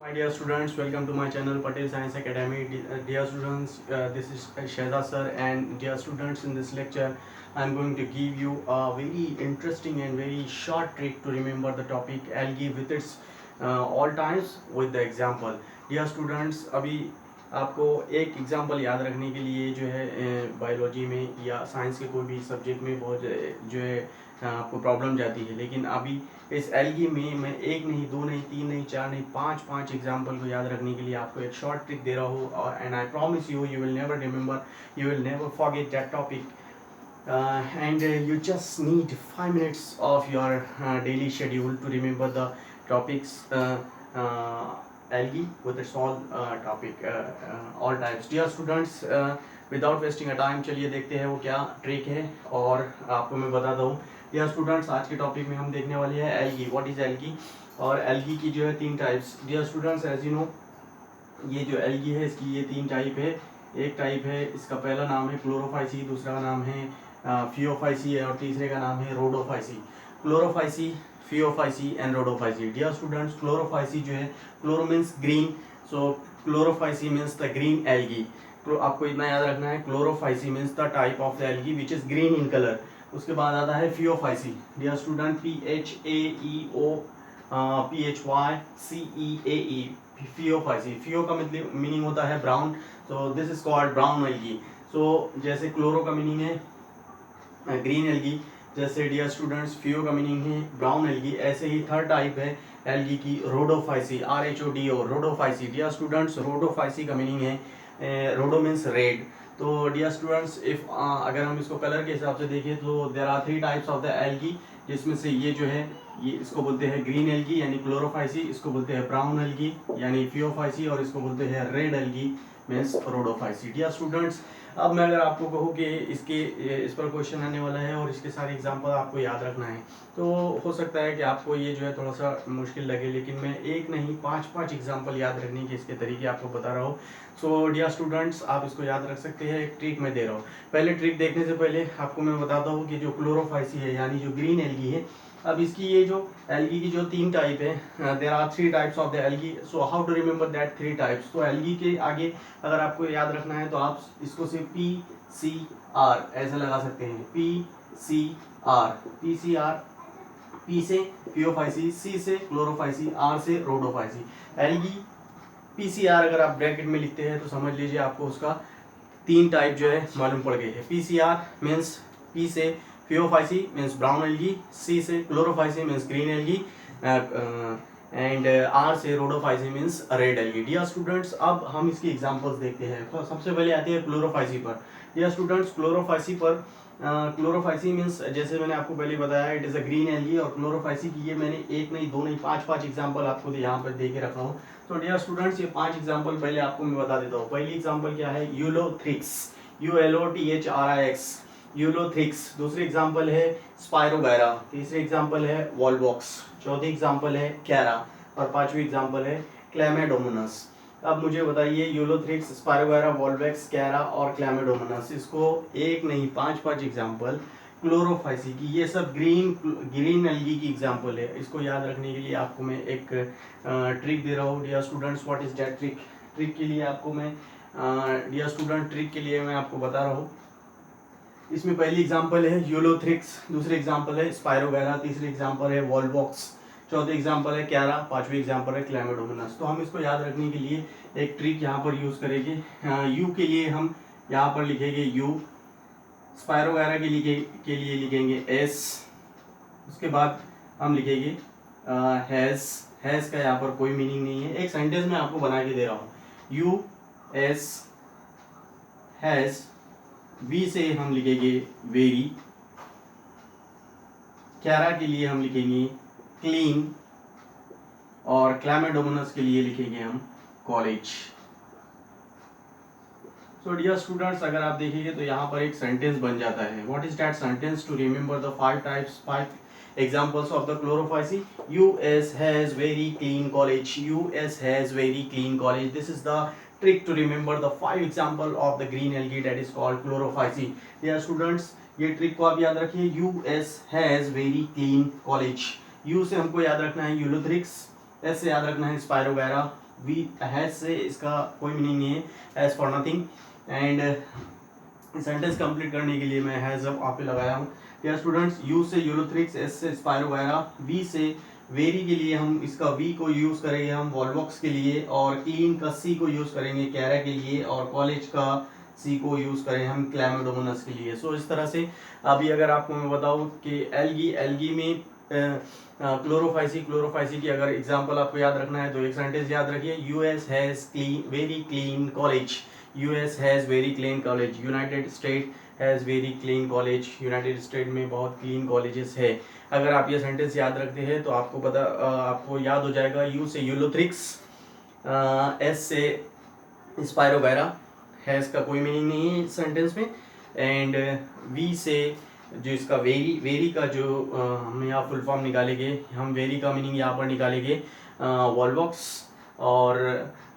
My dear students, welcome to my channel Patel Science Academy. Dear students, this is Shehzad sir, and dear students, in this lecture, I am going to give you a very interesting and very short trick to remember the topic algae with its all times with the example. Dear students, अभी आपको एक example याद रखने के लिए जो है biology में या साइंस के कोई भी सब्जेक्ट में बहुत जो है आपको प्रॉब्लम जाती है, लेकिन अभी इस एल्गी में मैं एक नहीं, दो नहीं, तीन नहीं, चार नहीं, पांच पांच एग्जाम्पल को याद रखने के लिए आपको एक शॉर्ट ट्रिक दे रहा हूँ, और and I promise you you will never remember, you will never forget that topic, and you just need 5 minutes of your daily schedule to remember the topics algae with its all topic all types. Dear students, without wasting a time, चलिए देखते हैं वो क्या trick है और आपको मैं बताता हूँ. डियर स्टूडेंट्स, आज के टॉपिक में हम देखने वाले हैं एल्गी. What is algae? और एल्गी की जो है तीन types. Dear students, as you know, ये जो एल्गी है इसकी ये तीन टाइप है. एक टाइप है, इसका पहला नाम है क्लोरोफाइसी, दूसरा का नाम है फियोफाइसी और तीसरे का नाम है Rhodophyceae. Chlorophyceae, Phaeophyceae and Rhodophyceae. Dear students, Chlorophyceae जो है, chloro means green, so Chlorophyceae means the green algae. तो आपको इतना याद रखना है, Chlorophyceae means the type of the algae which is green in colour. उसके बाद आता है Phaeophyceae. Dear student, PHAEOPHYCEAE, Phaeophyceae. Phaeo का मतलब मीनिंग होता है ब्राउन, तो this is called brown algae. So जैसे क्लोरो का मीनिंग है ग्रीन एल्गी, जैसे डियर स्टूडेंट्स फियो का मीनिंग है ब्राउन एल्गी, ऐसे ही थर्ड टाइप है एल्गी की rhodophyceae, RHODO, rhodophyceae. Dear students, rhodophyceae का मीनिंग है रोडो मीन्स रेड. तो डियर स्टूडेंट्स, इफ अगर हम इसको कलर के हिसाब से देखें तो there are three types of the algae, जिसमें से ये जो है ये इसको बोलते हैं ग्रीन एल्गी यानी क्लोरोफाइसी, इसको बोलते हैं ब्राउन एल्गी यानी फियोफाइसी, और इसको बोलते हैं red algae means rhodophyceae. Dear students, अब मैं अगर आपको कहूँ कि इस पर क्वेश्चन आने वाला है और इसके सारे एग्जाम्पल आपको याद रखना है, तो हो सकता है कि आपको ये जो है थोड़ा सा मुश्किल लगे, लेकिन मैं एक नहीं पांच पांच एग्जाम्पल याद रखने के इसके तरीके आपको बता रहा हूँ. सो डियर स्टूडेंट्स, आप इसको याद रख सकते हैं. एक ट्रिक मैं दे रहा हूँ. पहले ट्रिक देखने से पहले आपको मैं बताता हूँ कि जो क्लोरोफाइसी है यानी जो ग्रीन एल्गी है, अब इसकी ये जो एल्गी की जो तीन टाइप है, there are three types of the algae. So how to remember that three types? तो एल्गी के आगे अगर आपको याद रखना है तो आप इसको सिर्फ PCR ऐसे लगा सकते हैं. PCR, PCR, P से फियोफाइसी, C से क्लोरोफाइसी, R से रोडोफाइसी. एल्गी PCR अगर आप ब्रैकेट में लिखते हैं तो समझ लीजिए आपको उसका तीन टाइप जो है मालूम पड़ गई है. PCR मीन्स P से phaeophyceae means brown algae, C से chlorophyceae means green algae, and R से rhodophyceae means red algae. Dear students, अब हम इसकी एग्जांपल्स देखते हैं. तो सबसे पहले आती है क्लोरोफाइसी पर. डियर स्टूडेंट्स, क्लोरोफाइसी पर क्लोरोफाइसी मीन्स जैसे मैंने आपको पहले बताया, it is a green algae, और क्लोरोफाइसी की ये मैंने एक नहीं, दो नहीं, पांच पांच एग्जाम्पल आपको यहाँ पर दे के रखा हूँ. तो डियर स्टूडेंट्स, ये पांच एग्जाम्पल पहले आपको मैं बता देता हूँ. पहली एग्जाम्पल क्या है? Ulothrix, ULOTHRIX, Ulothrix. दूसरी एग्जाम्पल है स्पायरोगैरा. तीसरी एग्जाम्पल है वॉलबॉक्स. चौथी एग्जाम्पल है कैरा. और पांचवी एग्जाम्पल है क्लैमेडोमोनस. अब मुझे बताइए, यूलोथ्रिक्स, स्पायरोगैरा, वॉलबॉक्स, कैरा और क्लैमेडोमोनस, इसको एक नहीं पांच पांच एग्जाम्पल क्लोरोफाइसी की, ये सब ग्रीन एल्गी की एग्जाम्पल है. इसको याद रखने के लिए आपको मैं एक ट्रिक दे रहा हूँ. Dear students, what is that trick? Trick के लिए आपको मैं डियर स्टूडेंट ट्रिक के लिए मैं आपको बता रहा हूँ. इसमें पहली एग्जाम्पल है यूलोथ्रिक्स, दूसरी एग्जाम्पल है स्पायरोगैरा, तीसरी एग्जाम्पल है वॉलबॉक्स, चौथी एग्जाम्पल है कैरा, पांचवी एग्जाम्पल है क्लैमेडोमोनस. तो हम इसको याद रखने के लिए एक ट्रिक यहाँ पर यूज़ करेंगे. यू के लिए हम यहाँ पर लिखेंगे यू, स्पायरोगैरा के लिए लिखेंगे एस, उसके बाद हम लिखेंगे हैज़. हैज़ का यहाँ पर कोई मीनिंग नहीं है, एक सेंटेंस में आपको बना के दे रहा हूँ. U S has. वी से हम लिखेंगे वेरी. कैरा के लिए हम लिखेंगे क्लीन, और क्लैमेडोमोनस के लिए लिखेंगे हम कॉलेज. सो डियर स्टूडेंट्स, अगर आप देखेंगे तो यहाँ पर एक सेंटेंस बन जाता है. What is that sentence? To remember the five types, five examples of the chlorophyceae. US has very clean college. US has very clean college. This is the trick to remember the five example of the green algae that is called chlorophyce. Dear students, ये trick को आप याद रखिए. US has very clean college. U से हमको याद रखना है यूलोथ्रिक्स, S से याद रखना है स्पायरोगैरा, वी हैज से इसका कोई मीनिंग नहीं है, has for nothing. And sentence complete करने के लिए मैं हैज आप पे लगाया हूँ। डियर स्टूडेंट्स, यू से यूलोथ्रिक्स, एस से स्पायरो वगैरह, वी से वेरी के लिए हम इसका वी को यूज़ करेंगे हम वॉल्वॉक्स के लिए, और क्लीन का सी को यूज़ करेंगे कैरा के लिए, और कॉलेज का सी को यूज़ करें हम क्लैमिडोमोनास के लिए। सो इस तरह से अभी अगर आपको मैं बताऊँ कि एल्गी में क्लोरोफाइसी की अगर एग्जांपल आपको याद रखना है तो एक सेंटेंस याद रखिए, US has very clean college, US has very clean college, United state has very clean college, United state में बहुत क्लीन कॉलेजेस है। अगर आप ये सेंटेंस याद रखते हैं तो आपको याद हो जाएगा, यू से यूलोथ्रिक्स, एस से स्पायरो वगैरह, हैज़ का कोई मीनिंग नहीं है इस सेंटेंस में, एंड वी से जो इसका वेरी का जो हम यहाँ फुल फॉर्म निकालेंगे, हम वेरी का मीनिंग यहाँ पर निकालेंगे वॉल्वॉक्स, और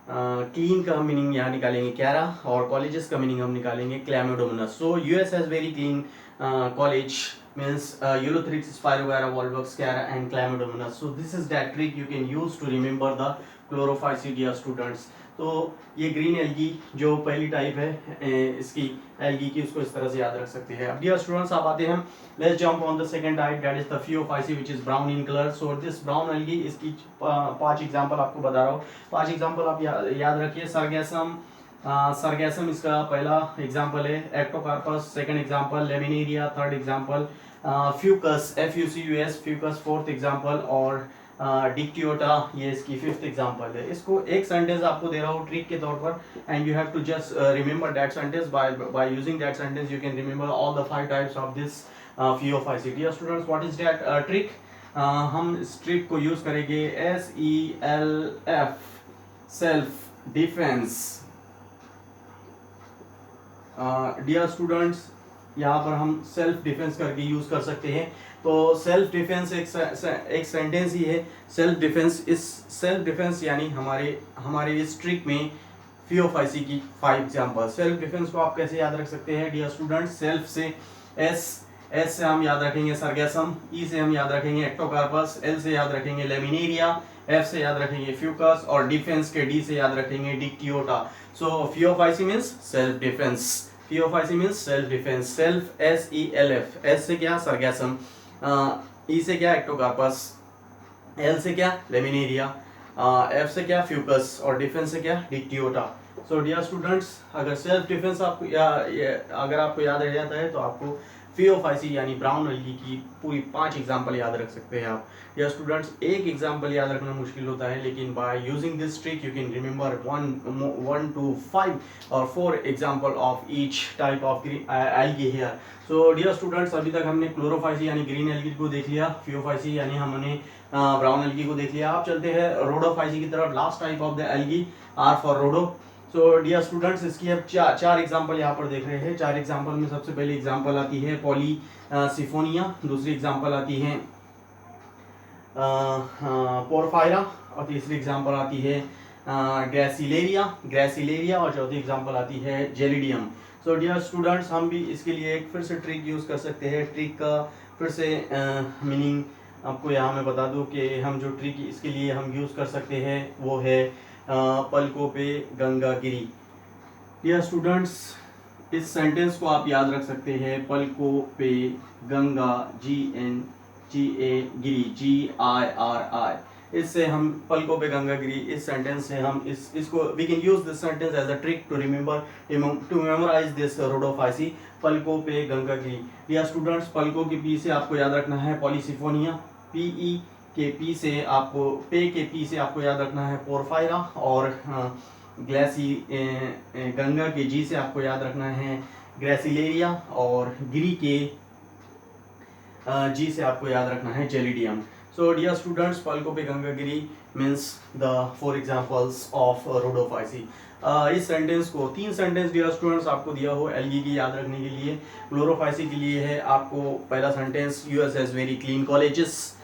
क्लीन का मीनिंग यहाँ निकालेंगे कैरा, और कॉलेजेस का मीनिंग हम निकालेंगे Chlamydomonas. So US has very clean college means Ulothrix, Spirogyra, Volvox, Cara and Chlamydomonas. So this is that trick you can use to remember the chlorophycedia students. तो ये green algae जो पहली type है इसकी algae की, उसको इस तरह से याद रख सकते हैं। अब डियर स्टूडेंट्स आप आते हैं, let's jump on the second type, that is the Phaeophyceae which is brown in colour. So this brown algae, इसकी 5 एग्जांपल आपको बता रहा हूँ। 5 एग्जांपल आप याद रखिए। सरगैसम इसका पहला एग्जांपल है, Ectocarpus second example, laminaria third example, Fucus FUCUS Fucus fourth example, और डिक्टियोटा ये इसकी फिफ्थ एग्जांपल है। इसको एक सेंटेंस आपको दे रहा हूँ ट्रिक के तौर पर, and you have to just remember that sentence, by using that sentence you can remember all the 5 types of this phaeophyceae. Dear students, what is that trick? हम इस ट्रिक को यूज करेंगे SELF, self defence. Dear students, यहाँ पर हम self defence करके use कर सकते हैं। तो सेल्फ डिफेंस एक सेंटेंस ही है। सेल्फ डिफेंस यानी हमारे इस ट्रिक में फियोफाइसी की 5 एग्जांपल। सेल्फ डिफेंस को आप कैसे याद रख सकते हैं डियर स्टूडेंट्स? सेल्फ से एस से हम याद रखेंगे सरगैसम, ई से हम याद रखेंगे एक्टोकार्पस, एल से याद रखेंगे लेमिनेरिया, एफ से याद रखेंगे फ्यूकस, और डिफेंस के डी से याद रखेंगे Dictyota. So Phaeophyceae means self defence. Phaeophyceae means self defence. Self SELF, S से क्या सरगैसम, ई से क्या एक्टोकार्पस, एल से क्या लेमिनेरिया, एफ से क्या फ्यूकस, और डिफेंस से क्या डिक्टियोटा। सो डियर स्टूडेंट्स, अगर सेल्फ डिफेंस आपको अगर आपको याद रह जाता है तो आपको फियोफाइसी यानी ब्राउन एल्गी की पूरी 5 एग्जांपल याद रख सकते हैं आप। डियर स्टूडेंट्स, एक एग्जांपल याद रखना मुश्किल होता है, लेकिन by using this trick you can remember 1 to 5 और 4 example of each type of algae here. So dear students, अभी तक हमने क्लोरोफाइसी यानी ग्रीन एल्गी को देख लिया, फियोफाइसी यानी हमने ब्राउन एल्गी को देख लिया। आप चलते हैं रोडोफाइसी की तरफ। Last type of the algae, R for rhodo. So dear students, इसकी अब 4 एग्जांपल यहाँ पर देख रहे हैं। 4 एग्जांपल में सबसे पहली एग्जांपल आती है पॉलीसिफोनिया, दूसरी एग्जांपल आती है पोरफायरा, और तीसरी एग्जांपल आती है ग्रेसिलेरिया, और चौथी एग्जांपल आती है जेलिडियम। सो डियर स्टूडेंट्स, हम भी इसके लिए एक फिर से ट्रिक यूज़ कर सकते हैं। ट्रिक का फिर से मीनिंग आपको यहाँ मैं बता दूँ कि हम जो ट्रिक इसके लिए हम यूज़ कर सकते हैं वो है पलकों पे गंगा गिरी। डियर स्टूडेंट्स, इस सेंटेंस को आप याद रख सकते हैं, पलकों पे गंगा, GNGA गिरी, GIRI। इससे हम पलकों पे गंगा गिरी, इस सेंटेंस से हम इसको we can use this sentence as a trick to memorise this rhodophyceae, पलकों पे गंगा गिरी। डियर स्टूडेंट्स, पलकों के पी से आपको याद रखना है पॉलीसिफोनिया, PE के पी से आपको के पी से आपको याद रखना है पोरफायरा, और गंगा के G से आपको याद रखना है ग्रेसिलेरिया, और गिरी के G से आपको याद रखना है जेलिडियम। सो डियर स्टूडेंट्स, पलकों पे गंगा गिरी means the 4 examples of Rhodophyceae. इस सेंटेंस को 3 सेंटेंस डियर स्टूडेंट्स आपको दिया हो एल्गी की याद रखने के लिए। क्लोरोफाइसी के लिए है आपको पहला sentence, US has very clean colleges.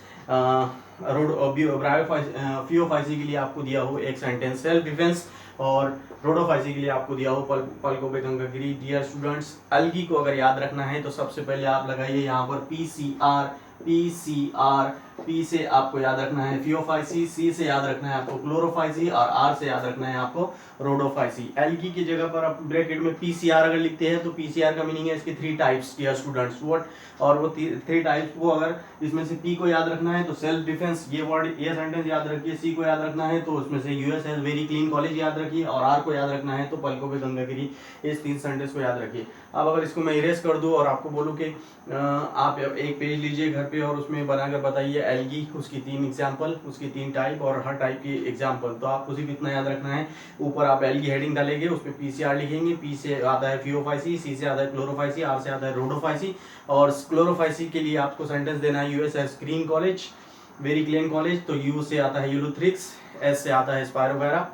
Phaeophyceae के लिए आपको दिया हो एक सेंटेंस सेल्फ डिफेंस, और रोडोफाइसी के लिए आपको दिया हो पलकों पे गंगा गिरी। डियर स्टूडेंट्स, एल्गी को अगर याद रखना है तो सबसे पहले आप लगाइए यहाँ पर PCR पी से आपको याद रखना है फियोफाइसी, सी से याद रखना है आपको क्लोरोफाइसी और आर से याद रखना है आपको रोडोफाइसी। एल्गी की जगह पर आप ब्रैकेट में पीसीआर अगर लिखते हैं तो पीसीआर का मीनिंग है इसके 3 टाइप्स डियर स्टूडेंट्स। व्हाट, और वो 3 टाइप्स को अगर इसमें से पी को याद रखना है तो सेल्फ डिफेंस, ये वर्ड ये सेंटेंस याद रखिए। सी को याद रखना है तो उसमें से US has very clean college याद रखिए, और आर को याद रखना है तो पलकों पे गंगा गिरी। इस 3 सेंटेंस को याद रखिए। अब अगर इसको मैं इरेज कर दूं और आपको बोलूं कि आप एक पेज लीजिए घर पे और उसमें बनाकर बताइए एल्गी, उसकी 3 एग्जाम्पल, उसकी 3 टाइप और हर टाइप की एग्जाम्पल, तो आपको सिर्फ इतना याद रखना है। ऊपर आप एल्गी हेडिंग डालेंगे, उस पर पीसीआर लिखेंगे, पी से आता है फियोफाइसी, सी से आता है क्लोरोफाइसी, आर से आता है रोडोफाइसी। और क्लोरोफाइसी के लिए आपको सेंटेंस देना है US has green college, very clean college, तो यू से आता है यूलोथ्रिक्स, एस से आता है स्पायरोवेरा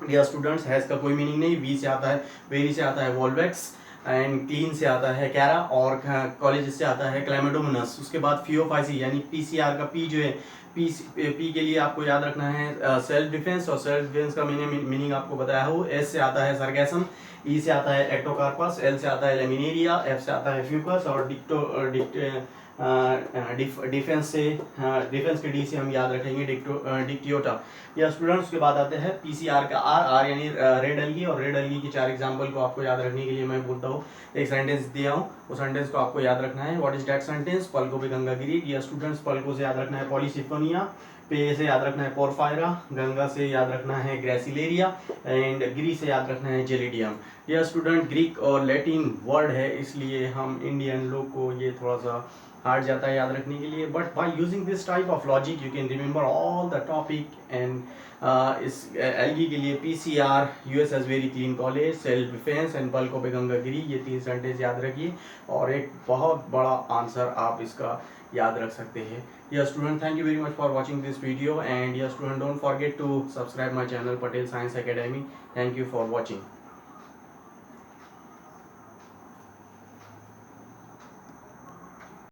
डियर स्टूडेंट्स, हैज का कोई मीनिंग नहीं, वी से आता है वेरी से आता है वॉल्वेक्स, एंड क्लीन से आता है कैरा, और कॉलेज से आता है क्लाइमेडोमोनस। उसके बाद फियोफाइसी यानी पीसीआर का पी जो है, पी के लिए आपको याद रखना है सेल्फ डिफेंस, और सेल्फ डिफेंस का मीनिंग आपको बताया हो। एस से आता है सरगैसम, ई से आता है एक्टोकार्पस, एल से आता है लेमिनेरिया, एफ से आता है फ्यूकस, और डिफेंस के डी से हम याद रखेंगे डिक्टियोटा। या स्टूडेंट्स के बाद आते हैं पीसीआर का आर यानी रेड एल्गी, और रेड एल्गी की 4 एग्जांपल को आपको याद रखने के लिए मैं बोलता हूँ। एक सेंटेंस दिया हूँ, उस सेंटेंस को आपको याद रखना है। What is that sentence? पलकों पे गंगा गिरी। या स्टूडेंट्स, पलकों से याद रखना है पॉलीसिफोनिया, पे से याद रखना है पोरफायरा, गंगा से याद रखना है ग्रेसिलेरिया, एंड गिरी से याद रखना है जेलिडियम। यह स्टूडेंट ग्रीक और लैटिन वर्ड है, इसलिए हम इंडियन लोग को ये थोड़ा सा हार्ड जाता है याद रखने के लिए, but by using this type of logic you can remember all the topic. And इस एल्गी के लिए PCR, US has very clean college, self defence and पलकों पे गंगा गिरी, ये 3 सेंटेंस याद रखिए और एक बहुत बड़ा आंसर आप इसका याद रख सकते हैं। Dear student, thank you very much for watching this video, and dear student, don't forget to subscribe my channel Patel Science Academy. Thank you for watching.